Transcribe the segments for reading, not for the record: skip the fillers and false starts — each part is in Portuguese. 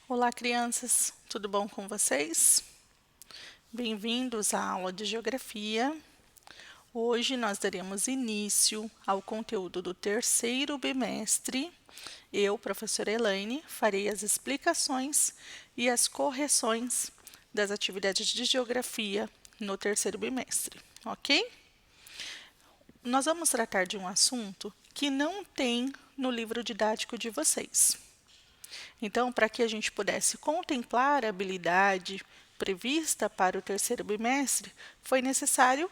Olá, crianças, tudo bom com vocês? Bem-vindos à aula de Geografia. Hoje nós daremos início ao conteúdo do terceiro bimestre. Eu, professora Elaine, farei as explicações e as correções das atividades de Geografia no terceiro bimestre, ok? Nós vamos tratar de um assunto que não tem no livro didático de vocês. Então, para que a gente pudesse contemplar a habilidade prevista para o terceiro bimestre, foi necessário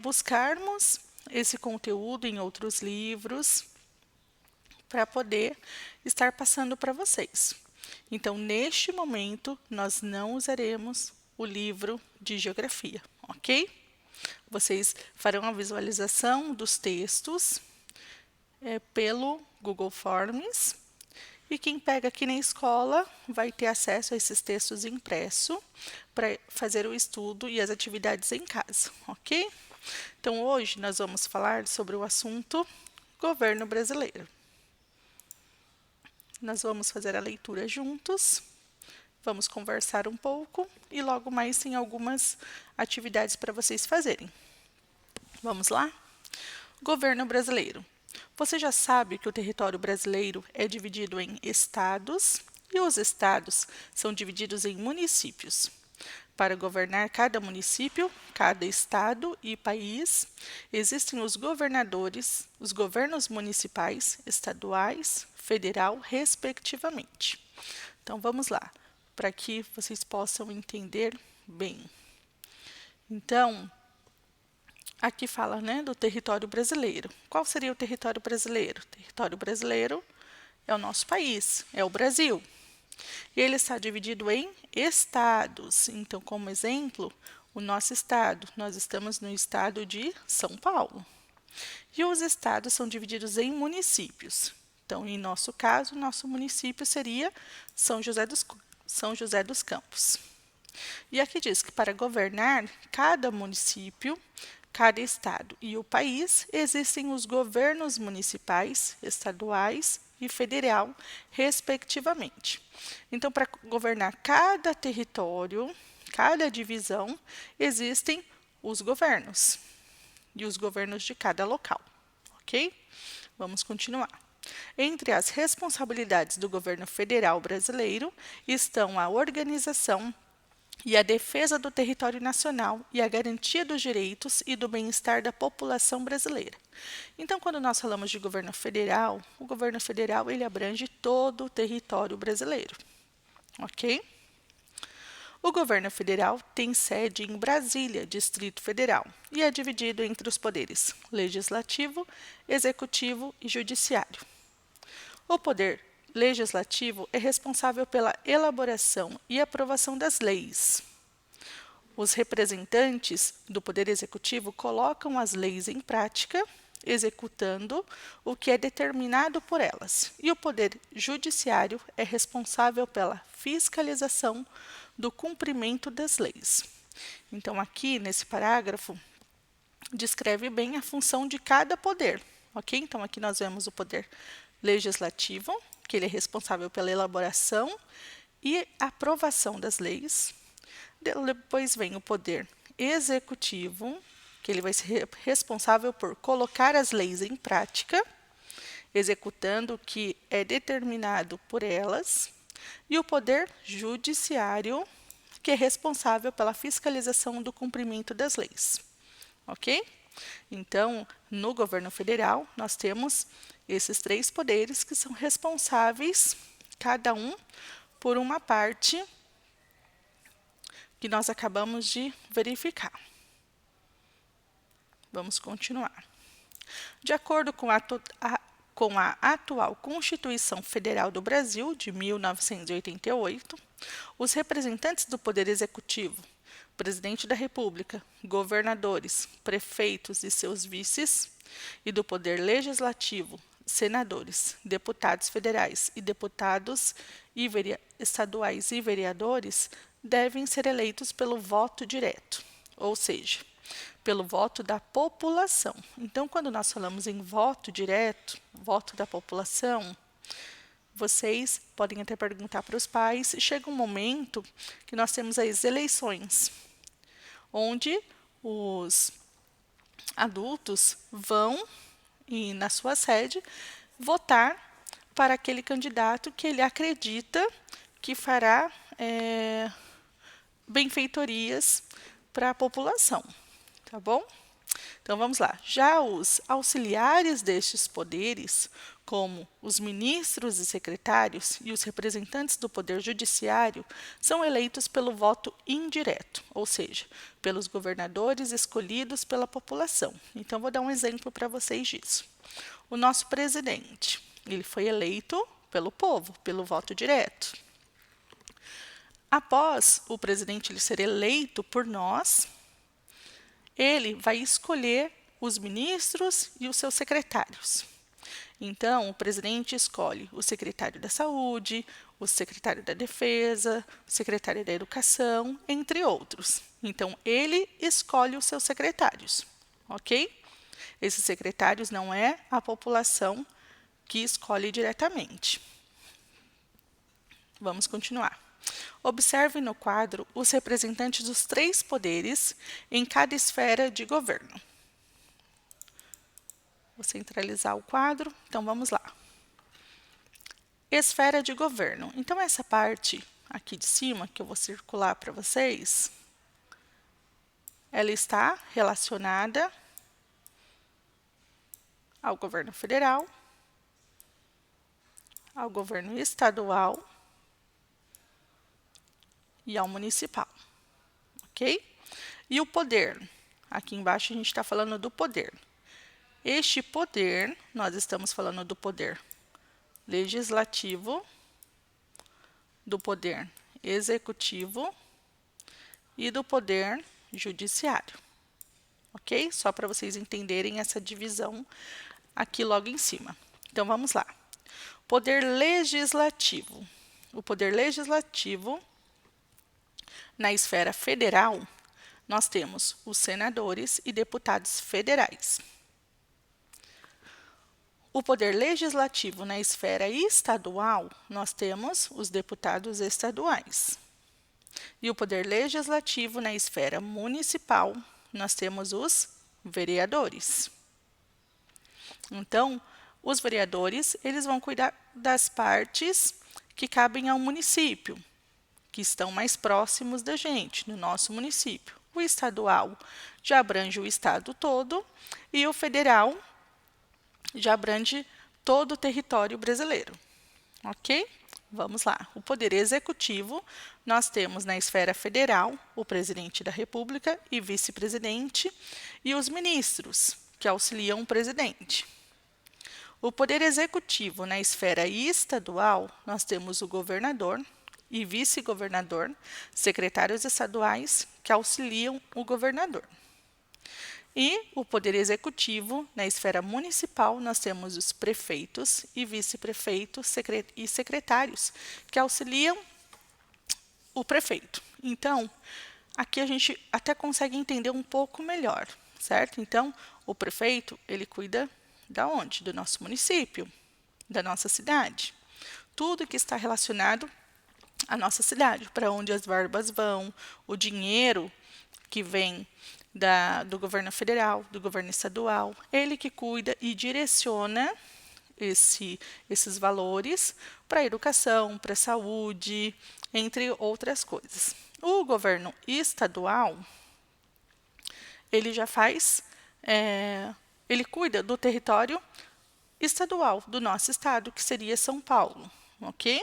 buscarmos esse conteúdo em outros livros para poder estar passando para vocês. Então, neste momento, nós não usaremos o livro de geografia, ok? Vocês farão a visualização dos textos pelo Google Forms. E quem pega aqui na escola vai ter acesso a esses textos impresso para fazer o estudo e as atividades em casa, ok? Então, hoje nós vamos falar sobre o assunto governo brasileiro. Nós vamos fazer a leitura juntos, vamos conversar um pouco e logo mais tem algumas atividades para vocês fazerem. Vamos lá? Governo brasileiro. Você já sabe que o território brasileiro é dividido em estados e os estados são divididos em municípios. Para governar cada município, cada estado e país, existem os governadores, os governos municipais, estaduais, federal, respectivamente. Então vamos lá, para que vocês possam entender bem. Então, aqui fala, do território brasileiro. Qual seria o território brasileiro? O território brasileiro é o nosso país, é o Brasil. E ele está dividido em estados. Então, como exemplo, o nosso estado, nós estamos no estado de São Paulo. E os estados são divididos em municípios. Então, em nosso caso, nosso município seria São José dos Campos. E aqui diz que para governar cada município, cada estado e o país, existem os governos municipais, estaduais e federal, respectivamente. Então, para governar cada território, cada divisão, existem os governos e os governos de cada local, ok? Vamos continuar. Entre as responsabilidades do governo federal brasileiro estão a organização e a defesa do território nacional e a garantia dos direitos e do bem-estar da população brasileira. Então, quando nós falamos de governo federal, o governo federal ele abrange todo o território brasileiro, ok? O governo federal tem sede em Brasília, Distrito Federal, e é dividido entre os poderes legislativo, executivo e judiciário. O poder legislativo é responsável pela elaboração e aprovação das leis. Os representantes do Poder Executivo colocam as leis em prática, executando o que é determinado por elas. E o Poder Judiciário é responsável pela fiscalização do cumprimento das leis. Então, aqui nesse parágrafo, descreve bem a função de cada poder, ok? Então, aqui nós vemos o poder legislativo, que ele é responsável pela elaboração e aprovação das leis. Depois vem o poder executivo, que ele vai ser responsável por colocar as leis em prática, executando o que é determinado por elas. E o poder judiciário, que é responsável pela fiscalização do cumprimento das leis. Ok? Então, no governo federal, nós temos esses três poderes que são responsáveis, cada um, por uma parte que nós acabamos de verificar. Vamos continuar. De acordo com a atual Constituição Federal do Brasil, de 1988, os representantes do Poder Executivo, Presidente da República, governadores, prefeitos e seus vices, e do Poder Legislativo, senadores, deputados federais e deputados estaduais e vereadores, devem ser eleitos pelo voto direto, ou seja, pelo voto da população. Então, quando nós falamos em voto direto, voto da população, vocês podem até perguntar para os pais, chega um momento que nós temos as eleições, onde os adultos vão e na sua sede votar para aquele candidato que ele acredita que fará benfeitorias para a população, tá bom? Então vamos lá. Já os auxiliares destes poderes, como os ministros e secretários e os representantes do Poder Judiciário, são eleitos pelo voto indireto, ou seja, pelos governadores escolhidos pela população. Então vou dar um exemplo para vocês disso. O nosso presidente, ele foi eleito pelo povo, pelo voto direto. Após o presidente ele ser eleito por nós, ele vai escolher os ministros e os seus secretários. Então, o presidente escolhe o secretário da Saúde, o secretário da Defesa, o secretário da Educação, entre outros. Então, ele escolhe os seus secretários, ok? Esses secretários não é a população que escolhe diretamente. Vamos continuar. Observe no quadro os representantes dos 3 poderes em cada esfera de governo. Vou centralizar o quadro, então vamos lá. Esfera de governo. Então, essa parte aqui de cima, que eu vou circular para vocês, ela está relacionada ao governo federal, ao governo estadual e ao municipal, ok? E o poder, aqui embaixo a gente está falando do poder. Este poder, nós estamos falando do poder legislativo, do poder executivo e do poder judiciário, ok? Só para vocês entenderem essa divisão aqui logo em cima. Então, vamos lá. Poder legislativo. O poder legislativo, na esfera federal, nós temos os senadores e deputados federais. O poder legislativo na esfera estadual, nós temos os deputados estaduais. E o poder legislativo na esfera municipal, nós temos os vereadores. Então, os vereadores, eles vão cuidar das partes que cabem ao município, que estão mais próximos da gente, no nosso município. O estadual já abrange o estado todo e o federal já abrange todo o território brasileiro, ok? Vamos lá. O poder executivo, nós temos na esfera federal o presidente da República e vice-presidente e os ministros, que auxiliam o presidente. O poder executivo na esfera estadual, nós temos o governador e vice-governador, secretários estaduais que auxiliam o governador. E o poder executivo, na esfera municipal, nós temos os prefeitos e vice-prefeitos e secretários, que auxiliam o prefeito. Então, aqui a gente até consegue entender um pouco melhor, certo? Então, o prefeito, ele cuida da onde? Do nosso município, da nossa cidade. Tudo que está relacionado à nossa cidade, para onde as verbas vão, o dinheiro que vem do governo federal, do governo estadual, ele que cuida e direciona esses valores para a educação, para a saúde, entre outras coisas. O governo estadual, ele já faz, ele cuida do território estadual do nosso estado, que seria São Paulo, ok?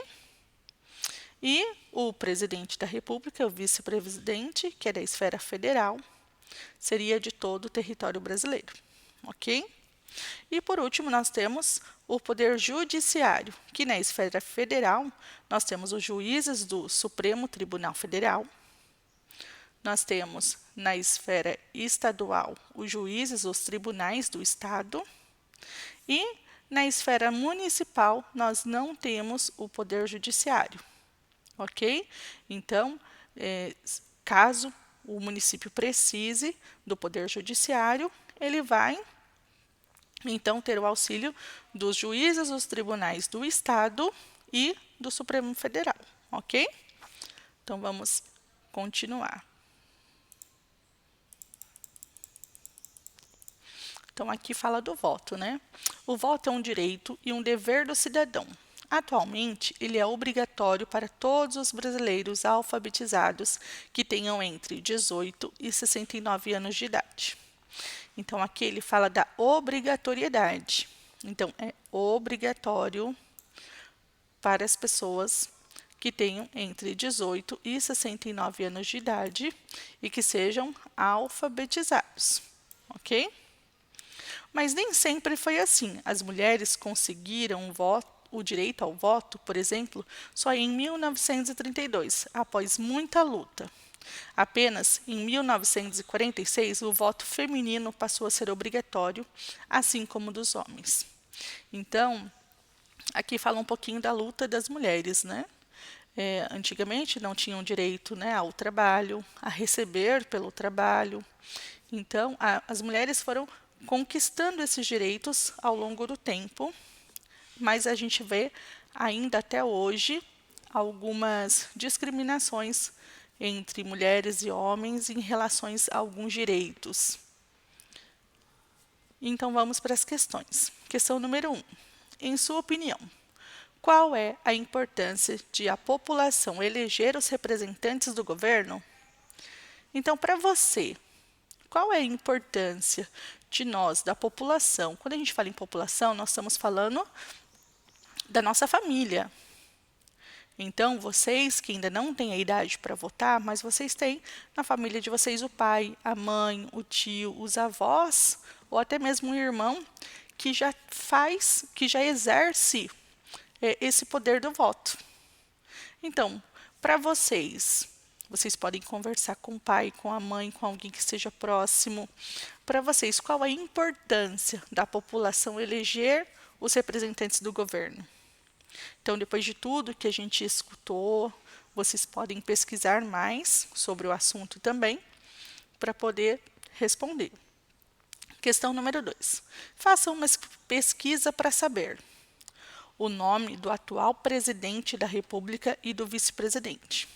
E o presidente da República, o vice-presidente, que é da esfera federal, seria de todo o território brasileiro, ok? E, por último, nós temos o poder judiciário, que na esfera federal, nós temos os juízes do Supremo Tribunal Federal, nós temos na esfera estadual os juízes dos tribunais do estado e na esfera municipal nós não temos o poder judiciário, ok? Então, caso o município precise do poder judiciário, ele vai, então, ter o auxílio dos juízes dos tribunais do estado e do Supremo Federal, ok? Então, vamos continuar. Então, aqui fala do voto, né? O voto é um direito e um dever do cidadão. Atualmente, ele é obrigatório para todos os brasileiros alfabetizados que tenham entre 18 e 69 anos de idade. Então, aqui ele fala da obrigatoriedade. Então, é obrigatório para as pessoas que tenham entre 18 e 69 anos de idade e que sejam alfabetizados, ok? Mas nem sempre foi assim. As mulheres conseguiram o direito ao voto, por exemplo, só em 1932, após muita luta. Apenas em 1946, o voto feminino passou a ser obrigatório, assim como dos homens. Então, aqui fala um pouquinho da luta das mulheres, né? Antigamente não tinham direito, né, ao trabalho, a receber pelo trabalho. Então, as mulheres foram conquistando esses direitos ao longo do tempo, mas a gente vê ainda até hoje algumas discriminações entre mulheres e homens em relação a alguns direitos. Então, vamos para as questões. Questão número 1. Em sua opinião, qual é a importância de a população eleger os representantes do governo? Então, para você, qual é a importância de nós, da população? Quando a gente fala em população, nós estamos falando da nossa família. Então, vocês que ainda não têm a idade para votar, mas vocês têm na família de vocês o pai, a mãe, o tio, os avós, ou até mesmo um irmão que já exerce esse poder do voto. Então, para vocês podem conversar com o pai, com a mãe, com alguém que esteja próximo. Para vocês, qual a importância da população eleger os representantes do governo? Então, depois de tudo que a gente escutou, vocês podem pesquisar mais sobre o assunto também, para poder responder. Questão número 2. Faça uma pesquisa para saber o nome do atual presidente da República e do vice-presidente.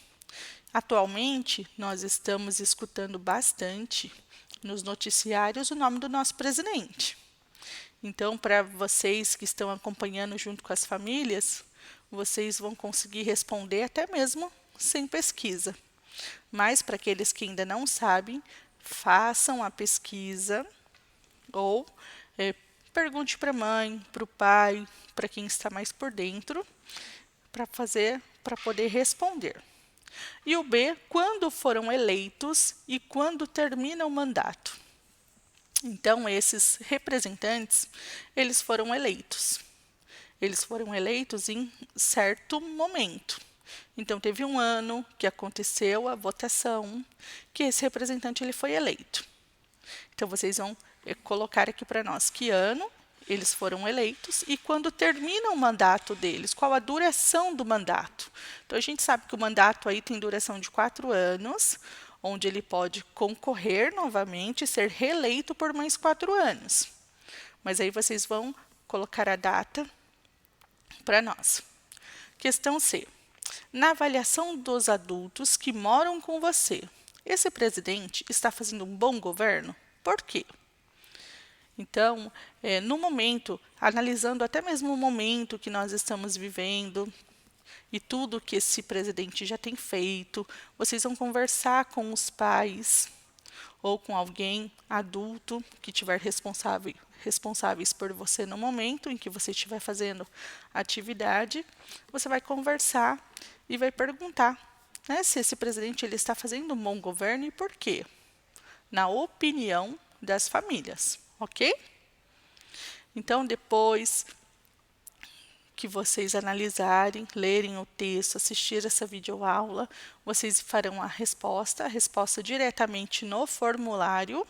Atualmente, nós estamos escutando bastante nos noticiários o nome do nosso presidente. Então, para vocês que estão acompanhando junto com as famílias, vocês vão conseguir responder até mesmo sem pesquisa. Mas, para aqueles que ainda não sabem, façam a pesquisa ou pergunte para a mãe, para o pai, para quem está mais por dentro, para poder responder. E o B, quando foram eleitos e quando termina o mandato. Então, esses representantes, eles foram eleitos. Eles foram eleitos em certo momento. Então, teve um ano que aconteceu a votação, que esse representante ele foi eleito. Então, vocês vão colocar aqui para nós que ano eles foram eleitos e quando termina o mandato deles, qual a duração do mandato. Então, a gente sabe que o mandato aí tem duração de 4 anos, onde ele pode concorrer novamente e ser reeleito por mais 4 anos. Mas aí vocês vão colocar a data para nós. Questão C. Na avaliação dos adultos que moram com você, esse presidente está fazendo um bom governo? Por quê? Então, no momento, analisando até mesmo o momento que nós estamos vivendo e tudo que esse presidente já tem feito, vocês vão conversar com os pais ou com alguém adulto que estiver responsáveis por você no momento em que você estiver fazendo a atividade, você vai conversar e vai perguntar, né, se esse presidente ele está fazendo um bom governo e por quê, na opinião das famílias, ok? Então, depois que vocês analisarem, lerem o texto, assistir essa videoaula, vocês farão a resposta diretamente no formulário.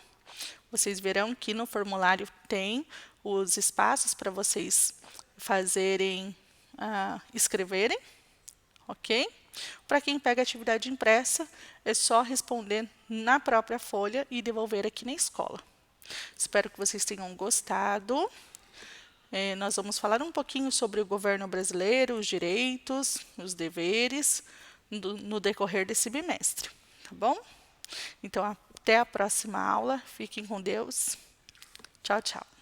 Vocês verão que no formulário tem os espaços para vocês fazerem, escreverem, ok? Para quem pega atividade impressa, é só responder na própria folha e devolver aqui na escola. Espero que vocês tenham gostado. Nós vamos falar um pouquinho sobre o governo brasileiro, os direitos, os deveres, no decorrer desse bimestre, tá bom? Então, até a próxima aula. Fiquem com Deus. Tchau, tchau.